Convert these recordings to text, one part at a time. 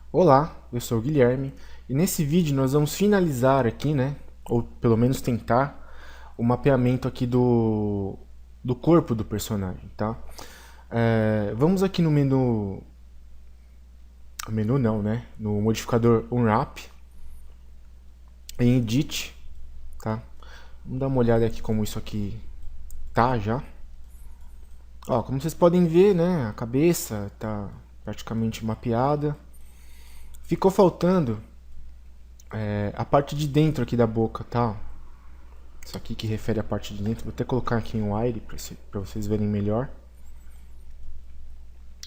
Olá, eu sou o Guilherme e nesse vídeo nós vamos finalizar aqui, né, ou pelo menos tentar, o mapeamento aqui do corpo do personagem, tá? Vamos aqui no menu não, né, no modificador Unwrap, em Edit, tá? Vamos dar uma olhada aqui como isso aqui tá já. Ó, como vocês podem ver, né, a cabeça tá praticamente mapeada. Ficou faltando a parte de dentro aqui da boca, tá? Isso aqui que refere à parte de dentro. Vou até colocar aqui em wire para vocês verem melhor.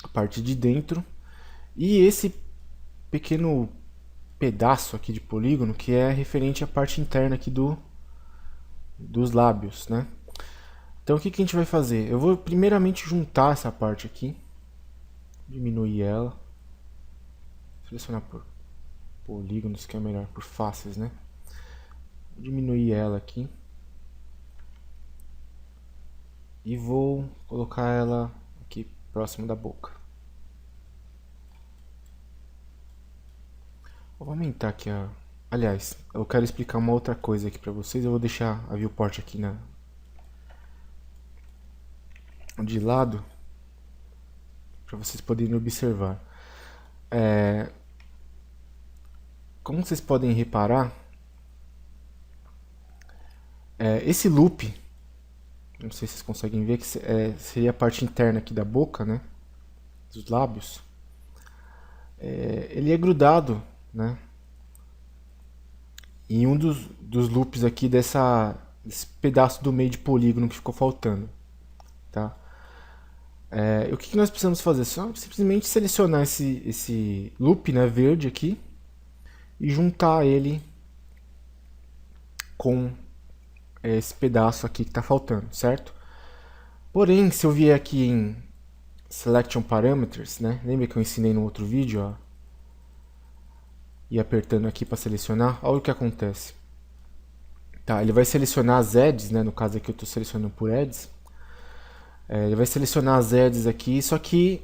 A parte de dentro. E esse pequeno pedaço aqui de polígono que é referente à parte interna aqui dos lábios, né? Então o que a gente vai fazer? Eu vou primeiramente juntar essa parte aqui. Diminuir ela. Selecionar por polígonos, que é melhor, por faces, né? Vou diminuir ela aqui. E vou colocar ela aqui próximo da boca. Vou aumentar aqui a... Aliás, eu quero explicar uma outra coisa aqui pra vocês. Eu vou deixar a viewport aqui de lado para vocês poderem observar. Como vocês podem reparar, esse loop, não sei se vocês conseguem ver, que seria a parte interna aqui da boca, né, dos lábios. Ele é grudado, né, em um dos loops aqui desse pedaço do meio de polígono que ficou faltando, tá? O que nós precisamos fazer? Só simplesmente selecionar esse loop, né, verde aqui e juntar ele com esse pedaço aqui que está faltando, certo? Porém, se eu vier aqui em Selection Parameters, né, lembra que eu ensinei no outro vídeo, ó, e apertando aqui para selecionar, olha o que acontece. Tá, ele vai selecionar as edges, né, no caso aqui eu estou selecionando por edges. Ele vai selecionar as edges aqui, só que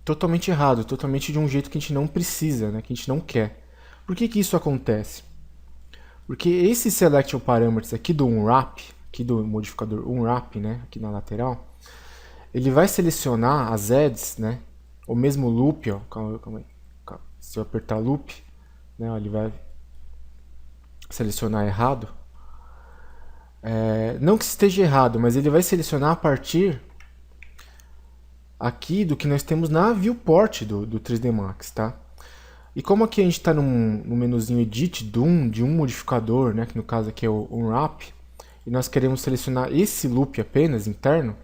totalmente errado, totalmente de um jeito que a gente não precisa, né, que a gente não quer. Por que isso acontece? Porque esse Selection Parameters aqui do Unwrap, aqui do modificador Unwrap, né, aqui na lateral, ele vai selecionar as edges, né, o mesmo loop, ó, calma aí. Se eu apertar loop, né, ó, ele vai selecionar errado. Não que esteja errado, mas ele vai selecionar a partir aqui do que nós temos na viewport do 3D Max, tá? E como aqui a gente está no menuzinho Edit de um modificador, né, que no caso aqui é o Unwrap, e nós queremos selecionar esse loop apenas interno,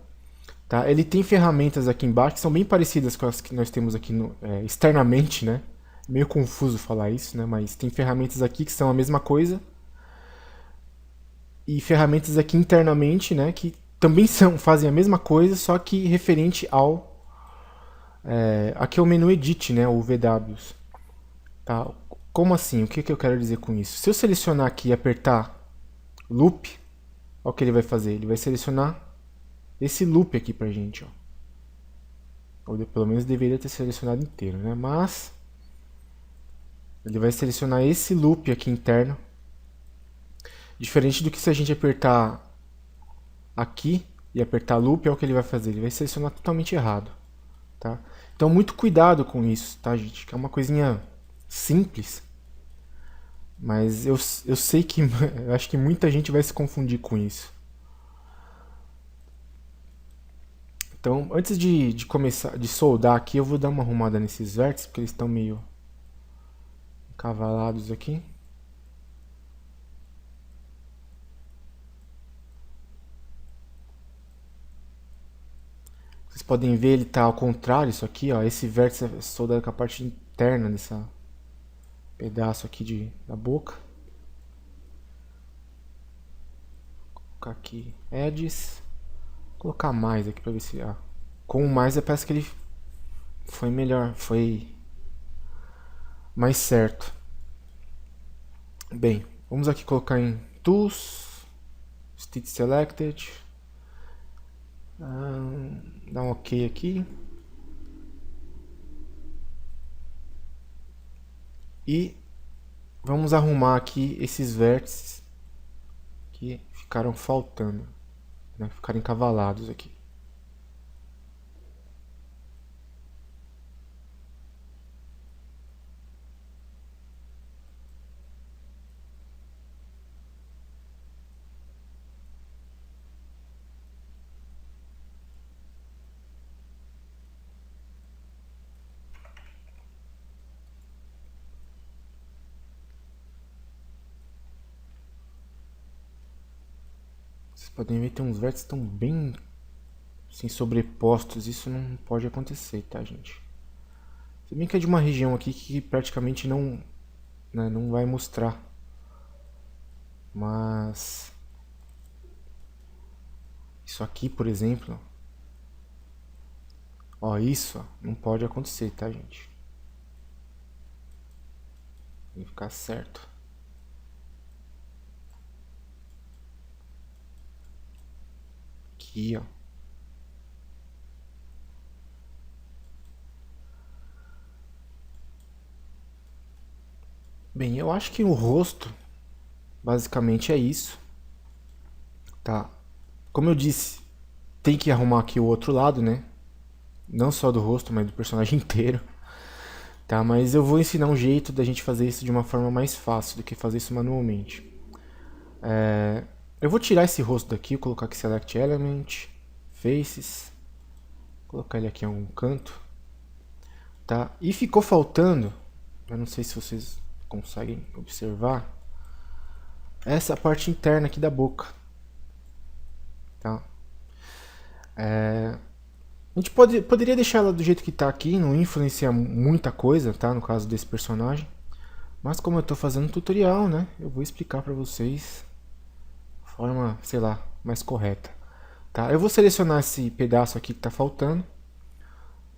tá? Ele tem ferramentas aqui embaixo que são bem parecidas com as que nós temos aqui externamente, né? Meio confuso falar isso, né? Mas tem ferramentas aqui que são a mesma coisa e ferramentas aqui internamente, né, que também fazem a mesma coisa, só que referente ao aqui é o menu Edit, né, o VWs. Tá? Como assim? O que eu quero dizer com isso? Se eu selecionar aqui e apertar Loop, olha o que ele vai fazer. Ele vai selecionar esse loop aqui pra gente, ó. Ou pelo menos deveria ter selecionado inteiro, né? Mas ele vai selecionar esse loop aqui interno. Diferente do que se a gente apertar aqui e apertar loop, é o que ele vai fazer. Ele vai selecionar totalmente errado, tá? Então muito cuidado com isso, tá, gente? Que é uma coisinha simples, mas eu sei que eu acho que muita gente vai se confundir com isso. Então, antes de começar de soldar aqui, eu vou dar uma arrumada nesses vértices, porque eles estão meio encavalados aqui. Vocês podem ver, ele está ao contrário, isso aqui, ó. Esse vértice é soldado com a parte interna dessa pedaço aqui da boca. Vou colocar aqui edges. Vou colocar mais aqui para ver se... com o mais, parece que ele foi melhor, foi mais certo. Bem, vamos aqui colocar em Tools, Stitch Selected. Dá um OK aqui. E vamos arrumar aqui esses vértices que ficaram faltando, né? Ficaram encavalados aqui. Vocês podem ver que tem uns vértices que estão bem assim, sobrepostos. Isso não pode acontecer, tá, gente? Se bem que é de uma região aqui que praticamente não, né, não vai mostrar. Mas isso aqui, por exemplo, ó, isso ó, não pode acontecer, tá, gente? Tem que ficar certo. Aqui, ó. Bem, eu acho que o rosto basicamente é isso, tá? Como eu disse, tem que arrumar aqui o outro lado, né? Não só do rosto, mas do personagem inteiro, tá? Mas eu vou ensinar um jeito da gente fazer isso de uma forma mais fácil do que fazer isso manualmente. Eu vou tirar esse rosto daqui, colocar aqui Select Element, Faces, colocar ele aqui em um canto, tá? E ficou faltando, eu não sei se vocês conseguem observar, essa parte interna aqui da boca, tá? A gente poderia deixar ela do jeito que tá aqui, não influencia muita coisa, tá? No caso desse personagem. Mas como eu tô fazendo um tutorial, né? Eu vou explicar pra vocês de forma, sei lá, mais correta. Tá? Eu vou selecionar esse pedaço aqui que tá faltando.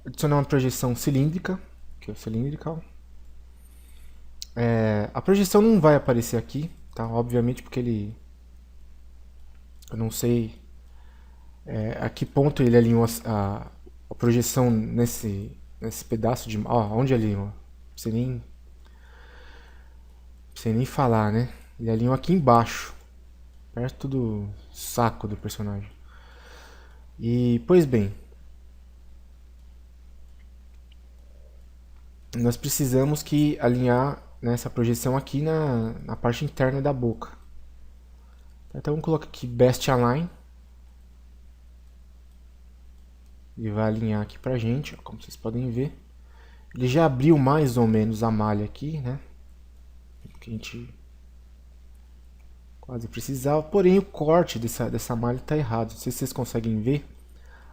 Adicionar uma projeção cilíndrica, que é o cylindrical. A projeção não vai aparecer aqui, tá? Obviamente porque ele... Eu não sei a que ponto ele alinhou a projeção nesse pedaço de... Ó, onde alinhou? Não sei nem falar, né? Ele alinhou aqui embaixo, perto do saco do personagem. E, pois bem, nós precisamos que alinhar nessa projeção aqui na parte interna da boca. Então vamos colocar aqui Best Align. E vai alinhar aqui pra gente, ó, como vocês podem ver. Ele já abriu mais ou menos a malha aqui, né? Que a gente quase precisava. Porém o corte dessa malha está errado. Não sei se vocês conseguem ver.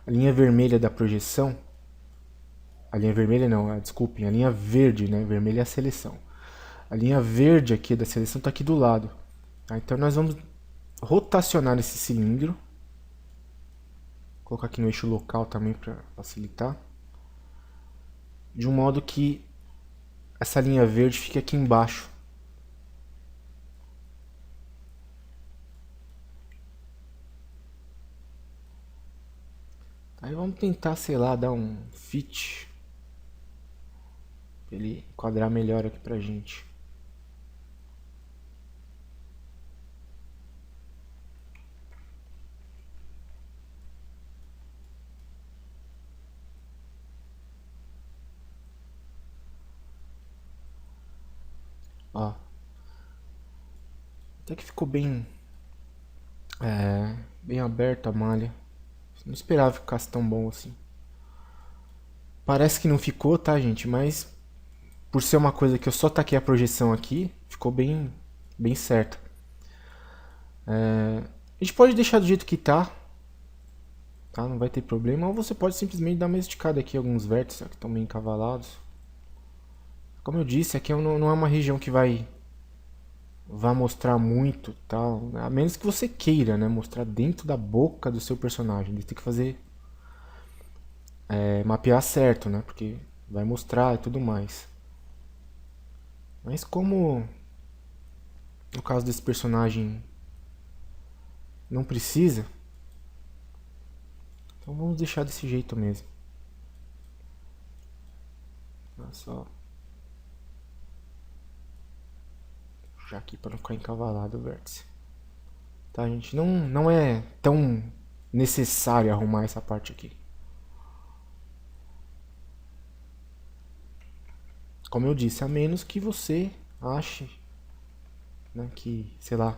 A linha vermelha da projeção. A linha vermelha não, desculpem, a linha verde, né? Vermelha é a seleção. A linha verde aqui da seleção está aqui do lado. Tá? Então nós vamos rotacionar esse cilindro. Vou colocar aqui no eixo local também para facilitar. De um modo que essa linha verde fique aqui embaixo. Aí vamos tentar, sei lá, dar um fit. Pra ele enquadrar melhor aqui pra gente. Ó. Até que ficou bem aberto a malha. Não esperava que ficasse tão bom assim. Parece que não ficou, tá, gente? Mas por ser uma coisa que eu só taquei a projeção aqui, ficou bem certa. A gente pode deixar do jeito que tá, não vai ter problema. Ou você pode simplesmente dar uma esticada aqui, alguns vértices ó, que estão bem encavalados. Como eu disse, aqui não é uma região que vai mostrar muito, tal, a menos que você queira, né, mostrar dentro da boca do seu personagem. Ele tem que fazer mapear certo, né, porque vai mostrar e tudo mais. Mas como no caso desse personagem não precisa, então vamos deixar desse jeito mesmo. Olha só. Já aqui para não ficar encavalado o vértice. Tá, gente? Não é tão necessário arrumar essa parte aqui. Como eu disse, a menos que você ache, né, que, sei lá,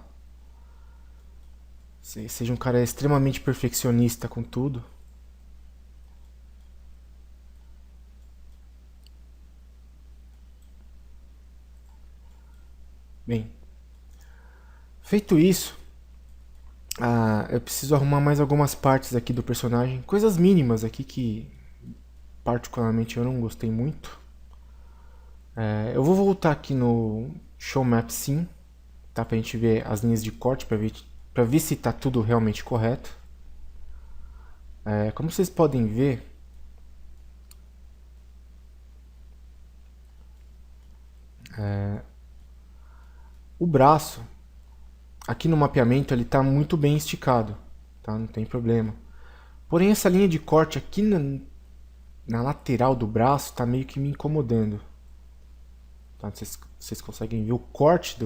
seja um cara extremamente perfeccionista com tudo. Bem, feito isso, eu preciso arrumar mais algumas partes aqui do personagem. Coisas mínimas aqui que particularmente eu não gostei muito. Eu vou voltar aqui no Show Map Sim, tá? Pra gente ver as linhas de corte, pra ver se tá tudo realmente correto. Como vocês podem ver, o braço, aqui no mapeamento, ele está muito bem esticado, tá? Não tem problema. Porém, essa linha de corte aqui na lateral do braço está meio que me incomodando. Tá? Vocês conseguem ver o corte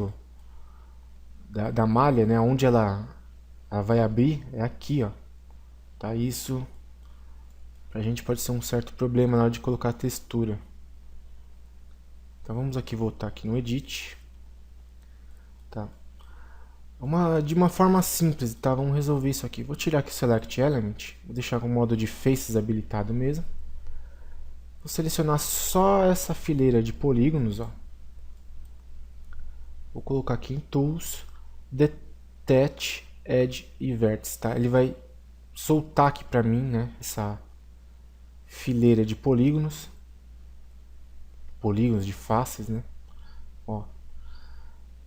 da malha, né? Onde ela vai abrir, é aqui, ó. Tá? Isso pra gente pode ser um certo problema na hora de colocar a textura. Então vamos aqui voltar aqui no Edit. Tá? De uma forma simples, tá? Vamos resolver isso aqui. Vou tirar aqui o Select Element, vou deixar com o modo de Faces habilitado mesmo. Vou selecionar só essa fileira de polígonos, ó. Vou colocar aqui em Tools, Detach, Edge e Vertex, tá? Ele vai soltar aqui pra mim, né, essa fileira de polígonos de faces, né? Ó.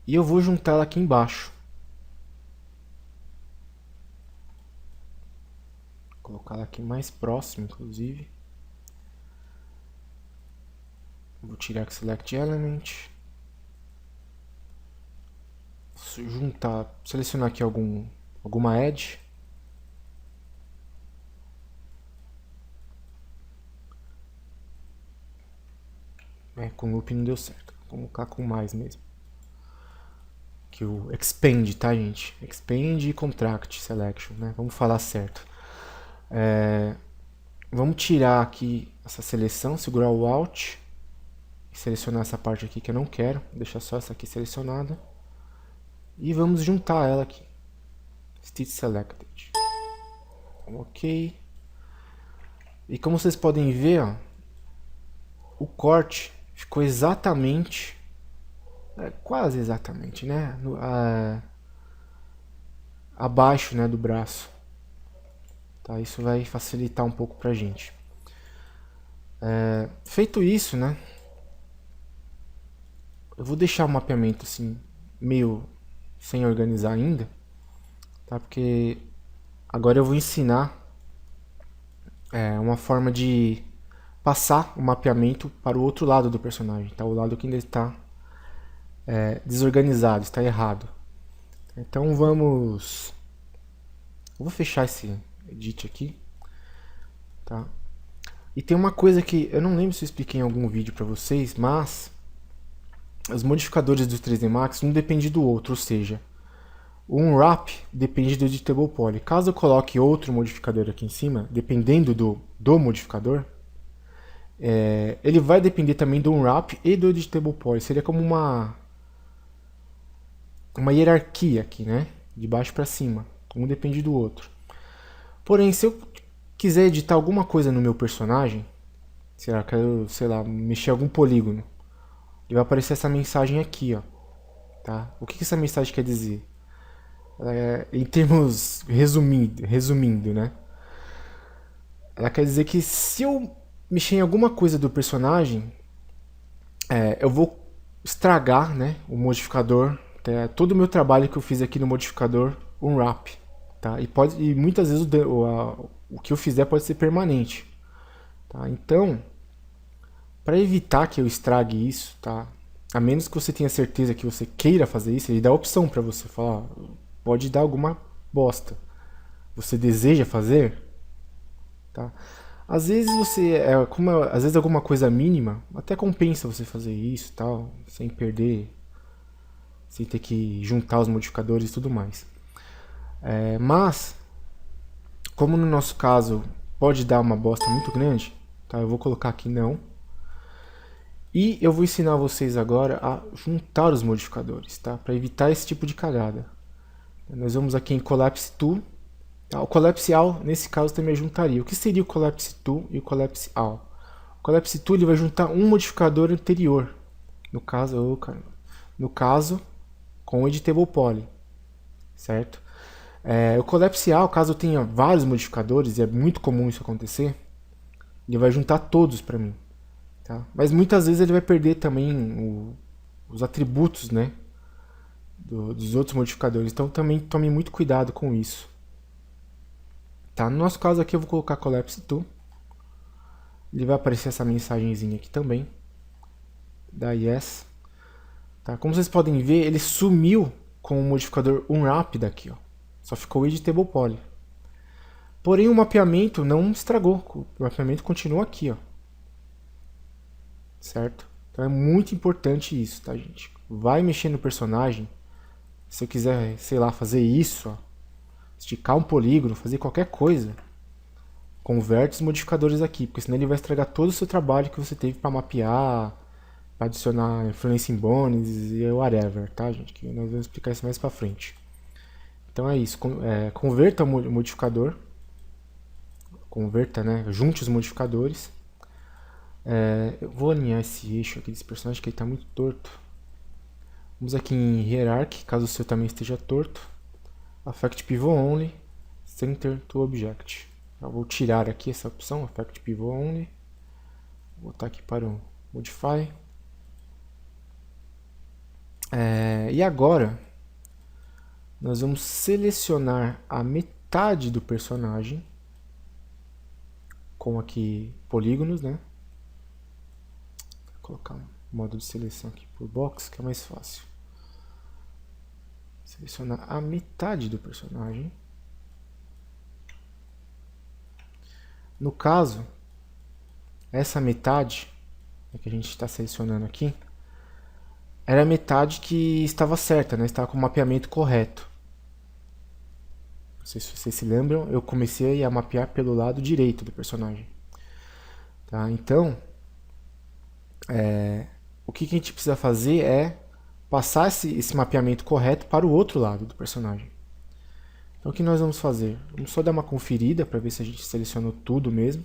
E eu vou juntar ela aqui embaixo. Vou colocar ela aqui mais próximo, inclusive. Vou tirar aqui Select Element. Juntar, selecionar aqui alguma edge. Com loop não deu certo. Vou colocar com mais mesmo. Que o expand, tá, gente? Expand e contract selection, né? Vamos falar certo. Vamos tirar aqui essa seleção, segurar o Alt e selecionar essa parte aqui que eu não quero. Deixar só essa aqui selecionada. E vamos juntar ela aqui. Stitch Selected. Ok. E como vocês podem ver, ó, o corte ficou exatamente, quase exatamente, né, abaixo, né, do braço. Tá, isso vai facilitar um pouco pra gente. Feito isso, né, eu vou deixar o mapeamento assim meio sem organizar ainda, tá? Porque agora eu vou ensinar uma forma de passar o mapeamento para o outro lado do personagem, tá? O lado que ainda está desorganizado, está errado. Então eu vou fechar esse edit aqui, tá? E tem uma coisa que eu não lembro se eu expliquei em algum vídeo para vocês, mas os modificadores do 3D Max um depende do outro, ou seja, o Unwrap depende do Editable Poly. Caso eu coloque outro modificador aqui em cima, dependendo do modificador, ele vai depender também do Unwrap e do Editable Poly. Seria como uma hierarquia aqui, né? De baixo para cima. Um depende do outro. Porém, se eu quiser editar alguma coisa no meu personagem, quero, sei lá, mexer algum polígono, e vai aparecer essa mensagem aqui, ó. Tá? O que essa mensagem quer dizer? Em termos resumindo, né? Ela quer dizer que se eu mexer em alguma coisa do personagem, eu vou estragar, né, o modificador, todo o meu trabalho que eu fiz aqui no modificador Unwrap, tá? E muitas vezes o que eu fizer pode ser permanente, tá? Então, para evitar que eu estrague isso, tá? A menos que você tenha certeza que você queira fazer isso, ele dá a opção para você falar, pode dar alguma bosta. Você deseja fazer? Tá? Às vezes às vezes alguma coisa mínima, até compensa você fazer isso, tal, sem perder sem ter que juntar os modificadores e tudo mais. Mas, como no nosso caso pode dar uma bosta muito grande, tá? Eu vou colocar aqui não. E eu vou ensinar vocês agora a juntar os modificadores, tá? Para evitar esse tipo de cagada. Nós vamos aqui em Collapse To. Tá? O Collapse All, nesse caso, também juntaria. O que seria o Collapse To e o Collapse All? O Collapse To ele vai juntar um modificador anterior. No caso, com o Editable Poly. Certo? O Collapse All, caso eu tenha vários modificadores, e é muito comum isso acontecer, ele vai juntar todos para mim. Tá? Mas muitas vezes ele vai perder também os atributos, né, dos outros modificadores. Então também tome muito cuidado com isso. Tá? No nosso caso aqui eu vou colocar Collapse To. Ele vai aparecer essa mensagenzinha aqui também. Da Yes. Tá? Como vocês podem ver, ele sumiu com o modificador Unwrap daqui. Ó. Só ficou o Editable Poly. Porém o mapeamento não estragou. O mapeamento continua aqui. Ó. Certo? Então é muito importante isso, tá, gente? Vai mexer no personagem. Se eu quiser, sei lá, fazer isso, ó, esticar um polígono, fazer qualquer coisa, converte os modificadores aqui, porque senão ele vai estragar todo o seu trabalho que você teve para mapear, para adicionar influencing bones e whatever, tá, gente? Que nós vamos explicar isso mais para frente. Então é isso, converta o modificador, né? Junte os modificadores. Eu vou alinhar esse eixo aqui desse personagem que ele está muito torto. Vamos aqui em Hierarchy, caso o seu também esteja torto. Affect Pivot Only, Center to Object. Eu vou tirar aqui essa opção, Affect Pivot Only. Vou botar aqui para o Modify. E agora, nós vamos selecionar a metade do personagem com aqui polígonos, né? Vou colocar um modo de seleção aqui por box, que é mais fácil. Selecionar a metade do personagem. No caso, essa metade que a gente está selecionando aqui era a metade que estava certa, né? Estava com o mapeamento correto. Não sei se vocês se lembram, eu comecei a mapear pelo lado direito do personagem. Tá? Então, o que a gente precisa fazer é passar esse mapeamento correto para o outro lado do personagem. Então o que nós vamos fazer? Vamos só dar uma conferida para ver se a gente selecionou tudo mesmo.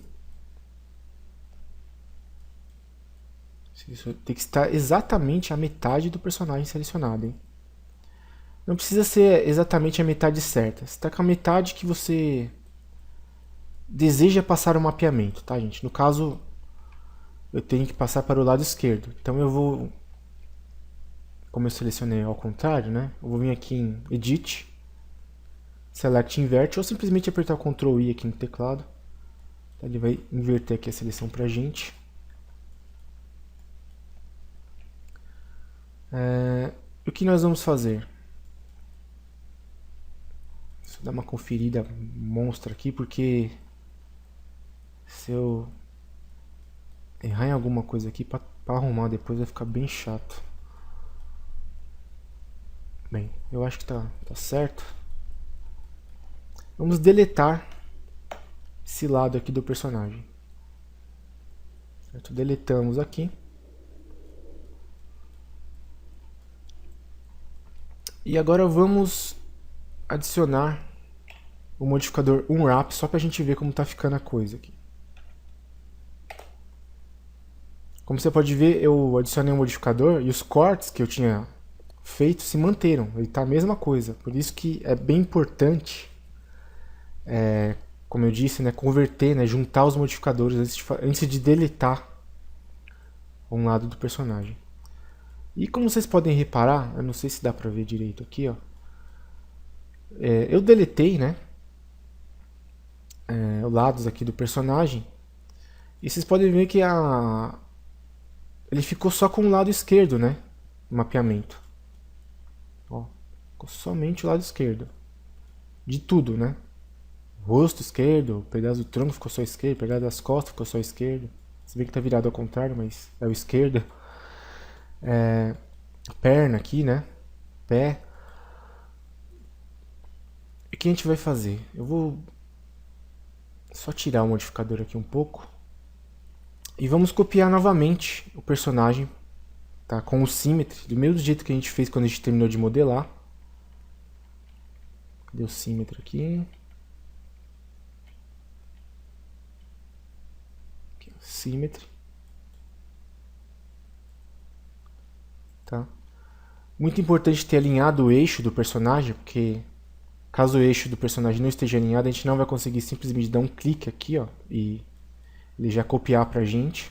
Tem que estar exatamente a metade do personagem selecionado, hein? Não precisa ser exatamente a metade certa. Você está com a metade que você deseja passar o mapeamento, tá, gente? No caso, eu tenho que passar para o lado esquerdo. Então eu vou, como eu selecionei ao contrário, né? Eu vou vir aqui em Edit, Select Invert, ou simplesmente apertar o Ctrl I aqui no teclado. Ele vai inverter aqui a seleção para a gente. O que nós vamos fazer? Deixa eu dar uma conferida monstra aqui, porque se eu errar em alguma coisa aqui para arrumar depois vai ficar bem chato. Bem, eu acho que tá certo. Vamos deletar esse lado aqui do personagem. Certo? Deletamos aqui. E agora vamos adicionar o modificador Unwrap só para a gente ver como está ficando a coisa aqui. Como você pode ver, eu adicionei um modificador e os cortes que eu tinha feito se manteram. Ele está a mesma coisa. Por isso que é bem importante, como eu disse, né, converter, né, juntar os modificadores antes de deletar um lado do personagem. E como vocês podem reparar, eu não sei se dá pra ver direito aqui, ó. Eu deletei, né, os lados aqui do personagem. E vocês podem ver que ele ficou só com o lado esquerdo, né, no mapeamento. Ó, ficou somente o lado esquerdo. De tudo, né. O rosto esquerdo, o pedaço do tronco ficou só esquerdo, o pedaço das costas ficou só esquerdo. Se bem que tá virado ao contrário, mas é o esquerdo. A perna aqui, né? pé. E o que a gente vai fazer? Eu vou só tirar o modificador aqui um pouco. E vamos copiar novamente o personagem, tá? Com o Symmetry, do mesmo jeito que a gente fez quando a gente terminou de modelar. Cadê o Symmetry aqui? Aqui, Symmetry. Tá? Muito importante ter alinhado o eixo do personagem, porque caso o eixo do personagem não esteja alinhado, a gente não vai conseguir simplesmente dar um clique aqui, ó, e ele já copiar pra gente.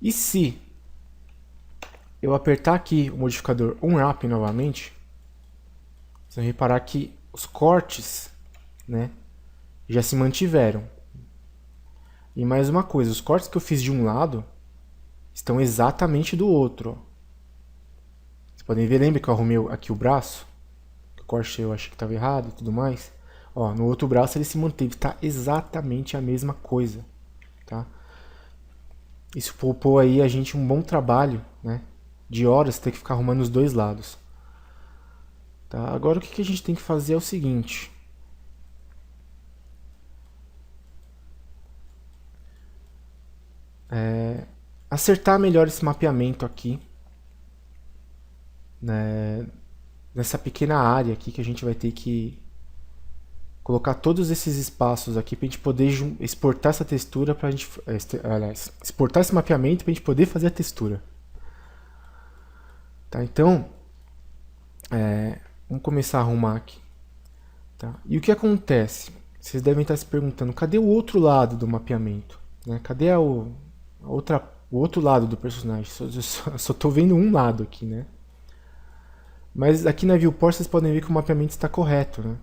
E se eu apertar aqui o modificador Unwrap novamente, vocês vão reparar que os cortes, né, já se mantiveram. E mais uma coisa, os cortes que eu fiz de um lado estão exatamente do outro. Ó. Vocês podem ver, lembra que eu arrumei aqui o braço? O corte eu achei que estava errado e tudo mais. Ó, no outro braço ele se manteve, está exatamente a mesma coisa. Tá? Isso poupou aí a gente um bom trabalho, né, de horas ter que ficar arrumando os dois lados. Tá? Agora o que a gente tem que fazer é o seguinte. Acertar melhor esse mapeamento aqui, né, nessa pequena área aqui que a gente vai ter que colocar todos esses espaços aqui para a gente poder exportar essa textura para a gente, aliás, exportar esse mapeamento para a gente poder fazer a textura. Tá? Então, vamos começar a arrumar aqui. Tá? E o que acontece? Vocês devem estar se perguntando, cadê o outro lado do mapeamento? Né? Cadê o outro lado do personagem? Só estou vendo um lado aqui, né? Mas aqui na viewport vocês podem ver que o mapeamento está correto, né?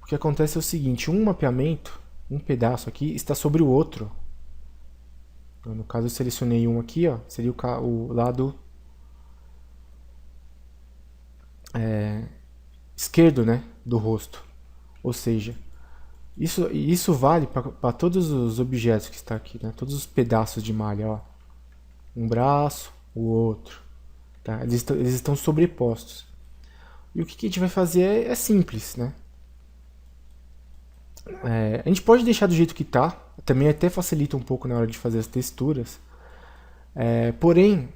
O que acontece é o seguinte, um mapeamento, um pedaço aqui, está sobre o outro. Então, no caso eu selecionei um aqui, ó, seria o lado esquerdo, né, do rosto. Ou seja, isso vale para todos os objetos que está aqui, né, todos os pedaços de malha. Ó. Um braço, o outro. Tá? Eles estão sobrepostos. E o que a gente vai fazer é simples, né? A gente pode deixar do jeito que está, também até facilita um pouco na hora de fazer as texturas. Porém,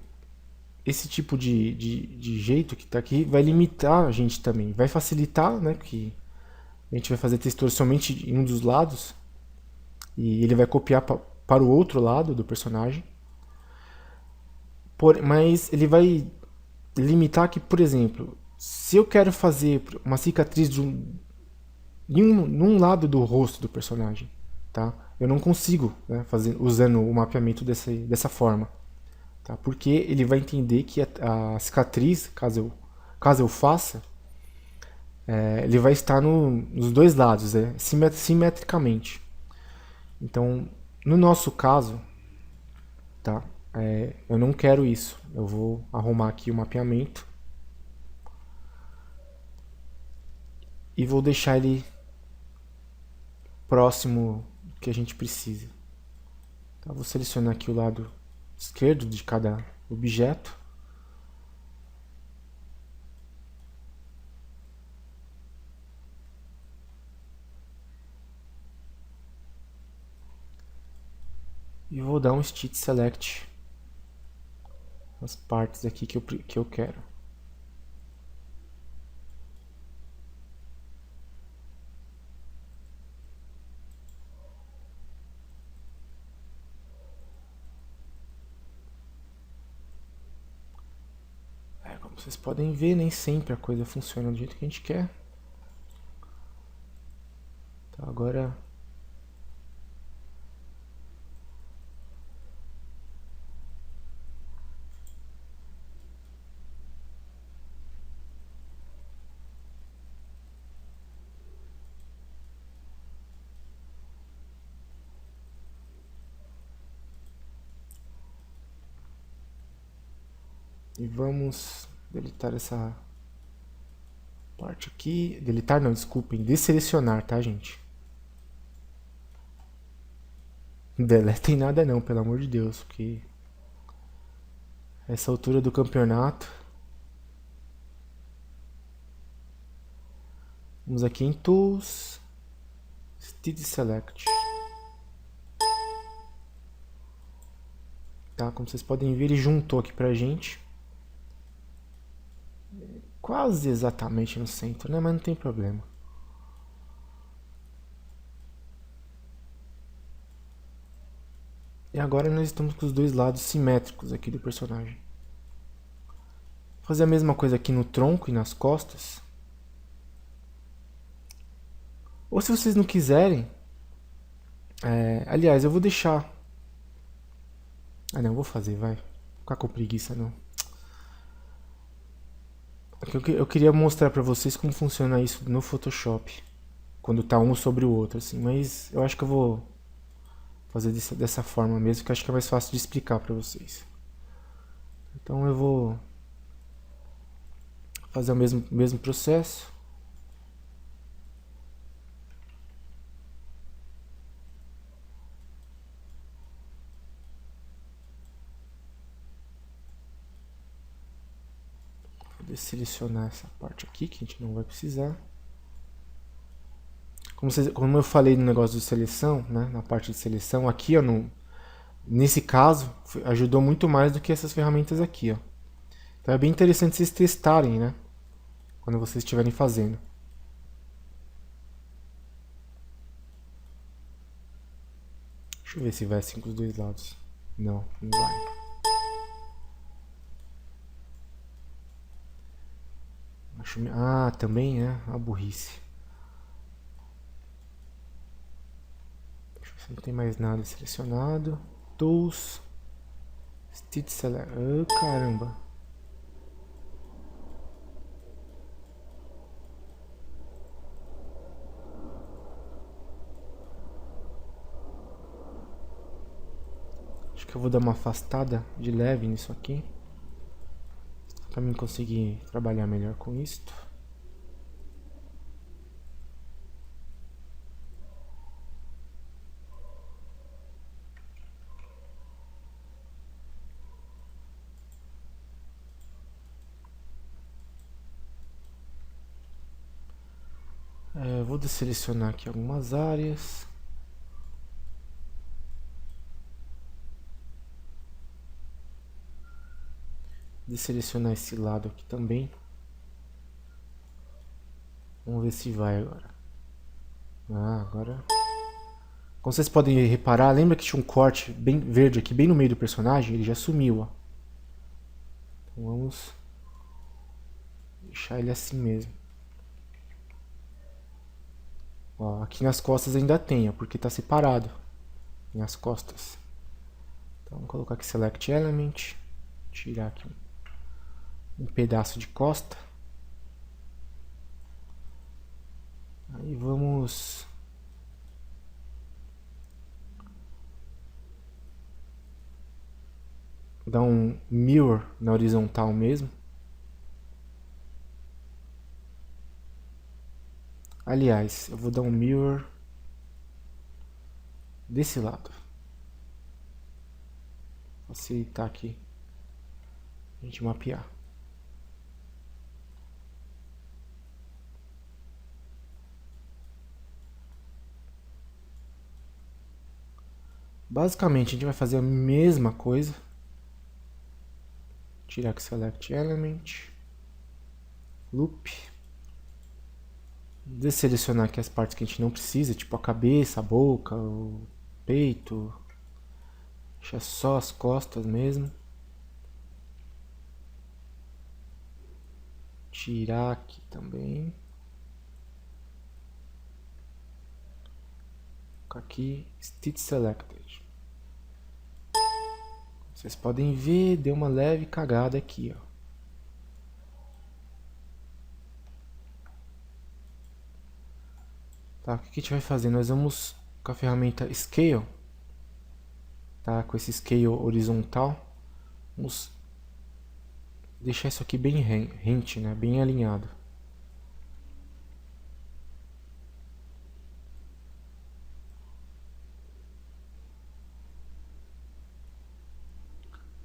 esse tipo de jeito que está aqui vai limitar a gente também. Vai facilitar, né? Que a gente vai fazer textura somente em um dos lados e ele vai copiar para o outro lado do personagem. Mas ele vai limitar que, por exemplo, se eu quero fazer uma cicatriz num lado do rosto do personagem, tá? Eu não consigo, né, fazer usando o mapeamento dessa forma, tá? Porque ele vai entender que a cicatriz, caso eu faça, ele vai estar nos dois lados, simetricamente. Então, no nosso caso, tá? Eu não quero isso. Eu vou arrumar aqui o mapeamento e vou deixar ele próximo do que a gente precisa. Tá? Vou selecionar aqui o lado esquerdo de cada objeto. E vou dar um Stitch Select nas partes aqui que eu quero. Como vocês podem ver, nem sempre a coisa funciona do jeito que a gente quer. Então, agora e vamos deletar essa parte aqui. Deletar não, desculpem, desselecionar, tá, gente? Não deletem nada não, pelo amor de Deus, porque essa altura do campeonato Vamos aqui em Tools, Stitch Select. Tá, como vocês podem ver, ele juntou aqui pra gente. Quase exatamente no centro, né? Mas não tem problema. E agora nós estamos com os dois lados simétricos aqui do personagem. Vou fazer a mesma coisa aqui no tronco e nas costas. Ou se vocês não quiserem... aliás, eu vou deixar... Ah não, vou fazer, vai. Não vou ficar com preguiça não. Eu queria mostrar pra vocês como funciona isso no Photoshop. Quando tá um sobre o outro, assim. Mas eu acho que eu vou fazer dessa forma mesmo, que eu acho que é mais fácil de explicar pra vocês. Então eu vou fazer o mesmo processo. Vou selecionar essa parte aqui, que a gente não vai precisar. Como eu falei no negócio de seleção, né, na parte de seleção, aqui ó, nesse caso, ajudou muito mais do que essas ferramentas aqui. Ó. Então é bem interessante vocês testarem, né, quando vocês estiverem fazendo. Deixa eu ver se vai assim com os dois lados. Não, não vai. Ah, também é uma burrice. Deixa eu ver se não tem mais nada selecionado. Tools. Stitch Select. Oh, caramba. Acho que eu vou dar uma afastada de leve nisso aqui. Para mim conseguir trabalhar melhor com isto. Vou desselecionar aqui algumas áreas. Desselecionar esse lado aqui também. Vamos ver se vai agora. Ah, agora... Como vocês podem reparar, lembra que tinha um corte bem verde aqui, bem no meio do personagem? Ele já sumiu, ó. Então vamos deixar ele assim mesmo. Ó, aqui nas costas ainda tem, ó, porque está separado nas costas. Então vamos colocar aqui Select Element, tirar aqui um pedaço de costa. Aí vamos dar um mirror na horizontal mesmo. Aliás, eu vou dar um mirror desse lado. Facilitar aqui a gente mapear. Basicamente a gente vai fazer a mesma coisa. Tirar aqui Select Element, Loop. Desselecionar aqui as partes que a gente não precisa, tipo a cabeça, a boca, o peito. Deixar só as costas mesmo. Tirar aqui também. Aqui, Stitch Selected. Vocês podem ver, deu uma leve cagada aqui, ó. Tá, o que a gente vai fazer? Nós vamos com a ferramenta Scale, tá? Com esse Scale horizontal, vamos deixar isso aqui bem rente, né? Bem alinhado.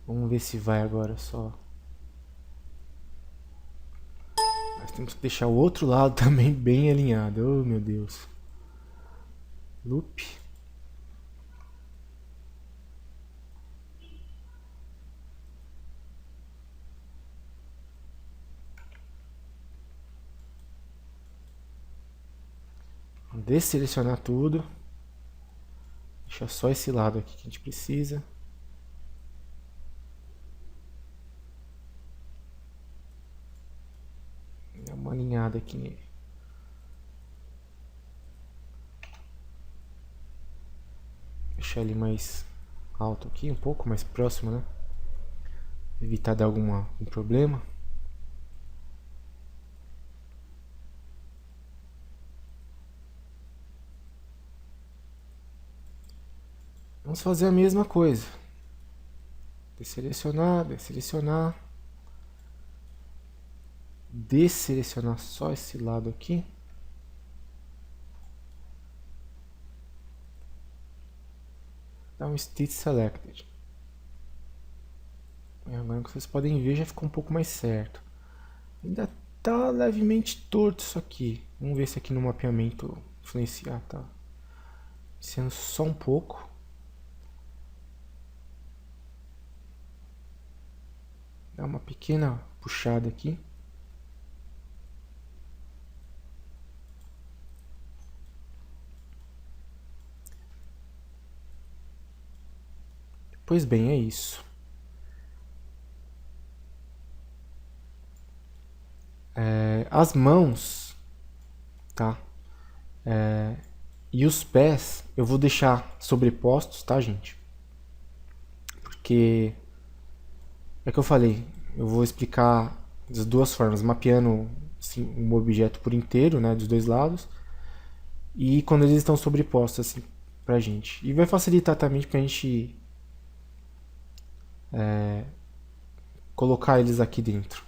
Vamos ver se vai agora só. Mas temos que deixar o outro lado também bem alinhado. Oh, meu Deus. Loop. Desselecionar tudo. Deixa só esse lado aqui que a gente precisa. Dá uma alinhada aqui nele. Deixar ele mais alto aqui, um pouco mais próximo, né? Evitar dar algum problema. Vamos fazer a mesma coisa. Desselecionar, desselecionar. Desselecionar só esse lado aqui. Dá um Stitch Selected. E agora que vocês podem ver já ficou um pouco mais certo. Ainda tá levemente torto isso aqui. Vamos ver se aqui no mapeamento influenciar, tá? Sendo só um pouco. Dá uma pequena puxada aqui. Pois bem, é isso. As mãos, tá? E os pés eu vou deixar sobrepostos, tá, gente? Porque é que eu falei, eu vou explicar das duas formas, mapeando assim, um objeto por inteiro, né, dos dois lados, e quando eles estão sobrepostos assim pra gente. E vai facilitar também pra gente colocar eles aqui dentro.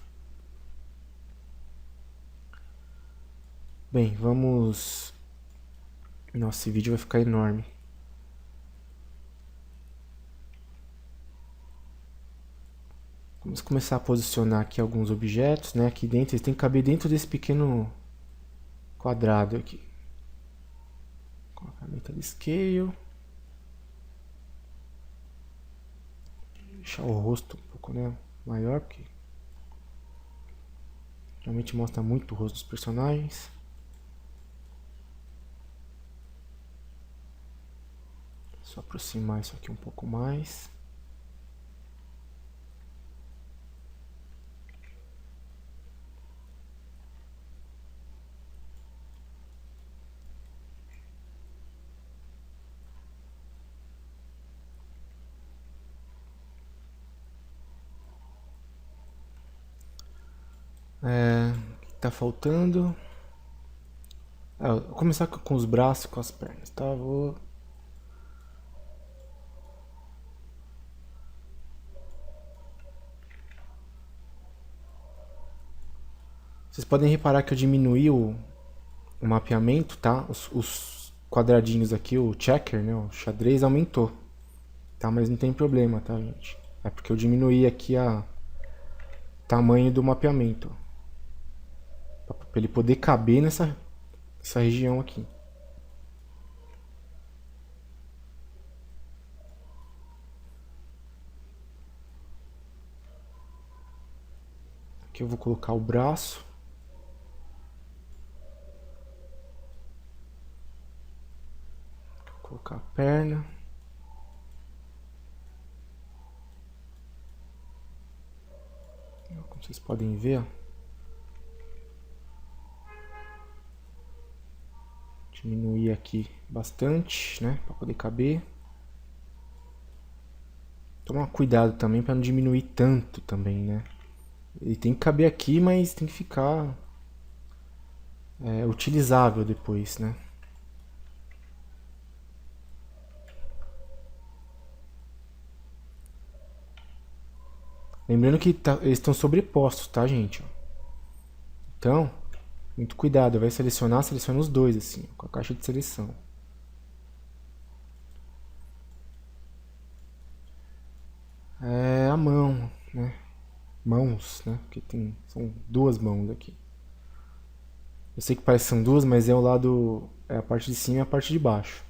Bem, vamos... Nossa, esse vídeo vai ficar enorme. Vamos começar a posicionar aqui alguns objetos, né? Aqui dentro, eles têm que caber dentro desse pequeno quadrado aqui. Colocar a Metal Scale. Deixar o rosto um pouco, né, maior, porque realmente mostra muito o rosto dos personagens. Só aproximar isso aqui um pouco mais. O que tá faltando? Vou começar com os braços e com as pernas, tá? Vocês podem reparar que eu diminuí o mapeamento, tá? Os quadradinhos aqui, o checker, né? O xadrez aumentou, tá? Mas não tem problema, tá, gente? É porque eu diminuí aqui o tamanho do mapeamento, para ele poder caber nessa região aqui. Aqui eu vou colocar o braço. Vou colocar a perna. Como vocês podem ver, ó. Diminuir aqui bastante, né, para poder caber. Tomar cuidado também para não diminuir tanto também, né. Ele tem que caber aqui, mas tem que ficar utilizável depois, né. Lembrando que eles estão sobrepostos, tá, gente? Então, muito cuidado. Vai selecionar, seleciona os dois, assim, com a caixa de seleção. A mão, né? Mãos, né? Porque são duas mãos aqui. Eu sei que parece que são duas, mas é o lado, é a parte de cima e a parte de baixo.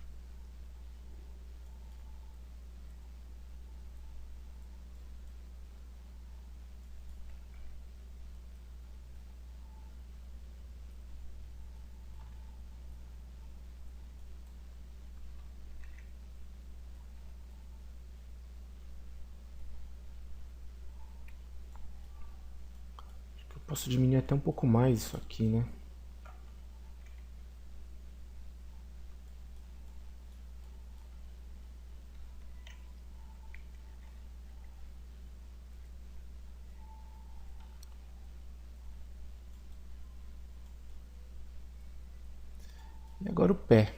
Acho que eu posso diminuir até um pouco mais isso aqui, né? E agora o pé.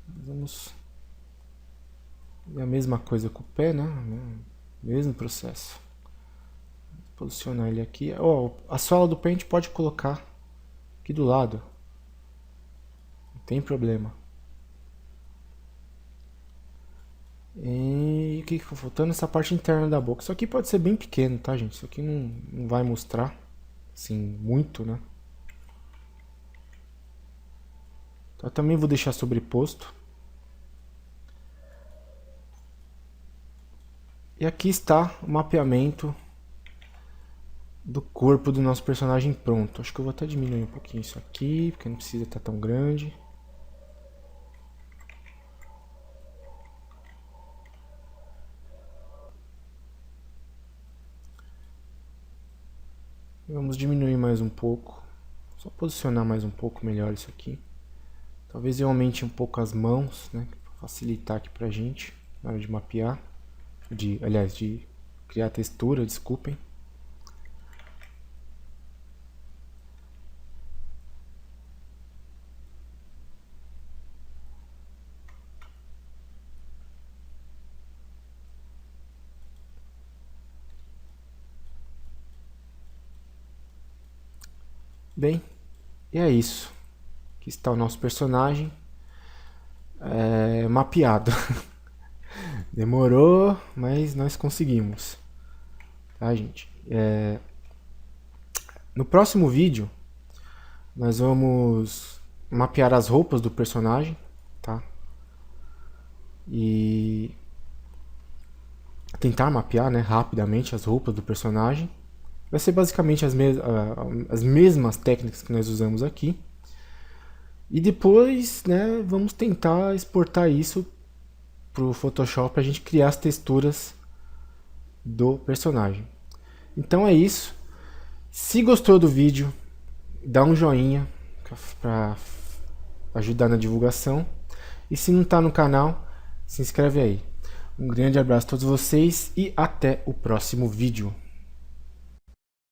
Vamos... E a mesma coisa com o pé, né? Mesmo processo. Posicionar ele aqui. Oh, a sola do pé a gente pode colocar aqui do lado. Não tem problema. E o que ficou faltando? Essa parte interna da boca. Isso aqui pode ser bem pequeno, tá, gente? Isso aqui não vai mostrar, assim, muito, né? Então, eu também vou deixar sobreposto. E aqui está o mapeamento do corpo do nosso personagem pronto. Acho que eu vou até diminuir um pouquinho isso aqui, porque não precisa estar tão grande. Vamos diminuir mais um pouco. Só posicionar mais um pouco melhor isso aqui. Talvez eu aumente um pouco as mãos, né? Para facilitar aqui pra gente na hora de mapear. Aliás, de criar textura, desculpem. Bem, e é isso. Aqui está o nosso personagem mapeado. Demorou, mas nós conseguimos. Tá, gente? No próximo vídeo, nós vamos mapear as roupas do personagem, tá? E tentar mapear, né, rapidamente as roupas do personagem. Vai ser basicamente as mesmas técnicas que nós usamos aqui. E depois, né, vamos tentar exportar isso para o Photoshop para a gente criar as texturas do personagem. Então é isso. Se gostou do vídeo, dá um joinha para ajudar na divulgação. E se não está no canal, se inscreve aí. Um grande abraço a todos vocês e até o próximo vídeo.